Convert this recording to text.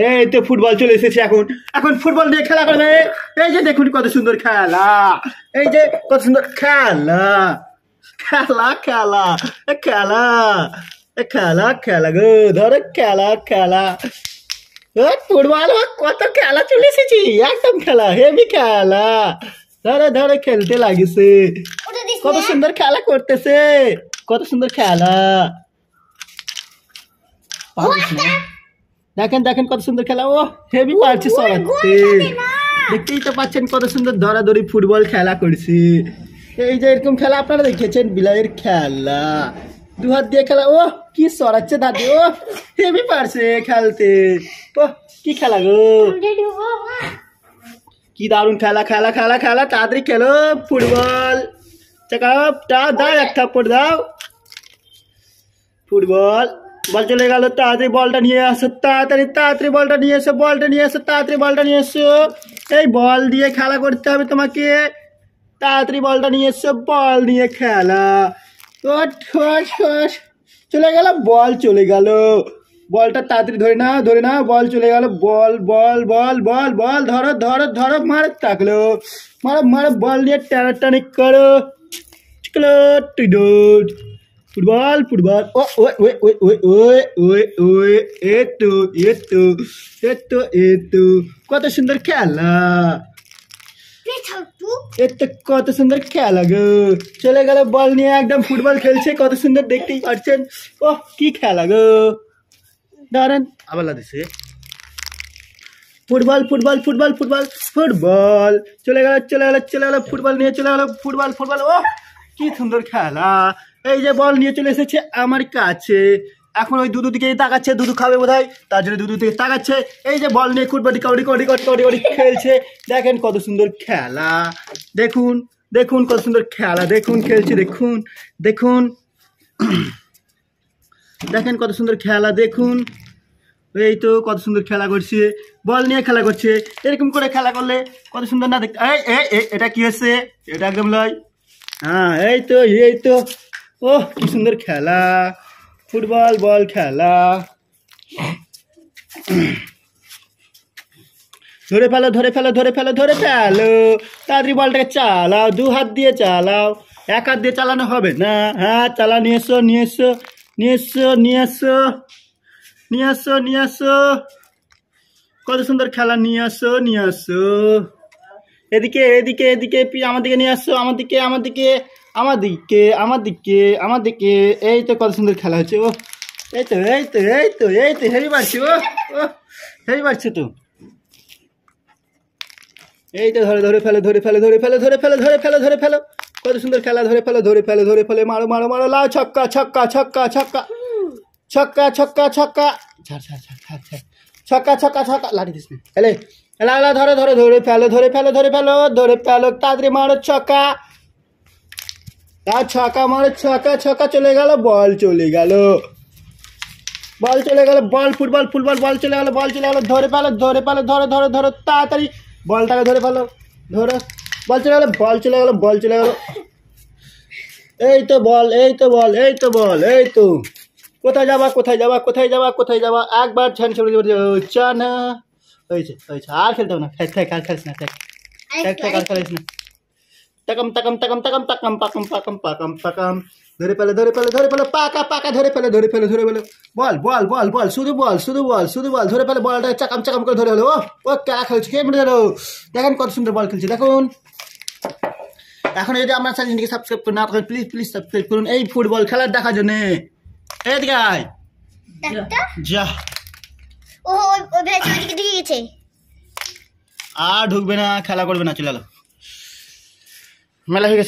এই তো ফুটবল চলে এসেছে এখন এখন ফুটবল নিয়ে খেলা করবে এই যে দেখুন কত সুন্দর খেলা এই যে কত সুন্দর খেলা খেলা খেলা খেলা খেলা খেলা গো ধরে খেলা খেলা ফুটবল কত খেলা চলে এসেছি একদম খেলা হেভি খেলা ধরে ধরে খেলতে লাগিছে কত সুন্দর খেলা করতেছে কত সুন্দর খেলা দেখেন দেখেন কত সুন্দর খেলা ও হেভি পারছে সরাতে দেখতেই তো পাচ্ছেন কত সুন্দর ধরাধরি ফুটবল খেলা করছি এই যে এরকম খেলা আপনারা দেখেছেন বিলাইয়ের খেলা দু হাত দিয়ে খেলা ও কি সরাচ্ছে দাদি ও হেভি পারছে খেলতে ও কি খেলা গো কি দারুণ খেলা খেলা খেলা খেলা তাড়াতাড়ি খেলো ফুটবল দাও এক থাপ্পড় দাও ফুটবল বল চলে গেল তাড়াতাড়ি বলটা নিয়ে আসো তাড়াতাড়ি তাড়াতাড়ি বলটা নিয়ে এসো বলটা নিয়ে এসো তাড়াতাড়ি বলটা নিয়ে এসো এই বল দিয়ে খেলা করতে হবে তোমাকে তাড়াতাড়ি বলটা নিয়ে এসো বল নিয়ে খেলা চলে গেল বল চলে গেল বলটা তাড়াতাড়ি ধরে না বল চলে গেল বল বল বল বল বল ধরো ধরো ধরো মারে থাকলো মারো মারো বল নিয়ে টানাটানি করো ফুটবল ফুটবল ও ওই ওই ওই ওই ওই ওই এতো এতো এতো এতো কত সুন্দর খেলা এতো কত সুন্দর খেলা গো চলে গেল বল নিয়ে একদম ফুটবল খেলছে কত সুন্দর দেখতেই পাচ্ছেন ও কি খেলা গো দাঁড়ান আবার দিছে football football football football football চলে গেল ফুটবল নিয়ে চলে গেল ফুটবল ফুটবল ও কি সুন্দর খেলা এই যে বল নিয়ে চলে এসেছে আমার কাছে এখন ওই দুধু দিকে তাকাচ্ছে দুধু খাবে বোধহয় তার জন্য দুধু দিকে তাকাচ্ছে এই যে বল নিয়ে কুটবাটি কাউড়ি কাউড়ি কাউড়ি কাউড়ি খেলছে দেখেন কত সুন্দর খেলা দেখুন দেখুন কত সুন্দর খেলা দেখুন খেলছে দেখুন দেখুন দেখেন কত সুন্দর খেলা দেখুন এই তো কত সুন্দর খেলা করছে বল নিয়ে খেলা করছে এরকম করে খেলা করলে কত সুন্দর না দেখতে এই এটা কি হচ্ছে এটা একদম লয় হ্যাঁ এই তো ও কি সুন্দর খেলা ফুটবল বল খেলা ধরে ফেলো ধরে ফেলো ধরে ফেলো ধরে ফেলো তাড়াতাড়ি বলটাকে চালাও দু হাত দিয়ে চালাও এক হাত দিয়ে চালানো হবে না হ্যাঁ চালা নিয়ে এসো নিয়ে এসো নিয়ে এসো নিয়ে এসো নিয়ে আসো নিয়ে আসো কত সুন্দর খেলা নিয়ে আসো নিয়ে আসো এদিকে এদিকে এদিকে আমার দিকে নিয়ে আসো আমার দিকে আমার দিকে আমার দিকে আমার দিকে আমার দিকে এই তো কত সুন্দর খেলা হচ্ছে ও এই তো এই তো এই তো এই তো হেভি বাড়ছে ও ও হেভি বাড়ছে তো এই তো ধরে ধরে ফেলে ধরে ফেলে ধরে ফেলে ধরে ফেলে ধরে ফেলে ধরে ফেলো কত সুন্দর খেলা ধরে ফেলে ধরে ফেলে ধরে ফেলে মারো মারো মারো লাও ছক্কা ছক্কা ছক্কা ছক্কা ছক্কা ছক্কা ছক্কা ছাড় ছাড় ছাড় ছাড় ছাড় ছক্কা ছক্কা ছক্কা লাঠি দিস না এলে এলা এলা ধরে ধরে ধরে ফেলো ধরে ফেলো ধরে ফেলো ধরে ফেলো তাড়াতাড়ি মারো ছক্কা ছক্কা মারো ছক্কা ছক্কা চলে গেল বল চলে গেল বল চলে গেল বল ফুটবল ফুটবল বল চলে গেল বল চলে গেল ধরে ফেলো ধরে ফেলো ধরো ধরো ধরো তাড়াতাড়ি বলটাকে ধরে ফেলো ধরো বল চলে গেল বল চলে গেল বল চলে গেল এই তো বল এই তো বল এই তো বল এই তো কোথায় যাবা কোথায় যাবা কোথায় যাবা কোথায় যাবা একবার ছান ছড়ে চা না হয়েছে হয়েছে আর খেলতে হবে না আর খেলিস না আর খেলিস না টাকাম টাকাম টাকাম টাকাম টাকাম পাকাম পাকাম পাকাম পাকাম ধরে ফেলে ধরে ফেলে ধরে ফেলে পাকা পাকা ধরে ফেলে ধরে ফেলে ধরে ফেলে বল বল বল বল শুধু বল শুধু বল শুধু বল ধরে ফেলে বলটা চাকাম চাকাম করে ধরে হলো ও খেলা খেলছে কে মেরে ধরো দেখেন কত সুন্দর বল খেলছে দেখুন এখন যদি আপনার চ্যানেলটিকে সাবস্ক্রাইব করুন আপনার প্লিজ প্লিজ সাবস্ক্রাইব করুন এই ফুটবল খেলার দেখার জন্য এদিকে আয় যা ও ওই ভাই ওইদিকে দিকে গেছে আর ঢুকবে না খেলা করবে না চলে গেল মেলা হয়ে গেছে।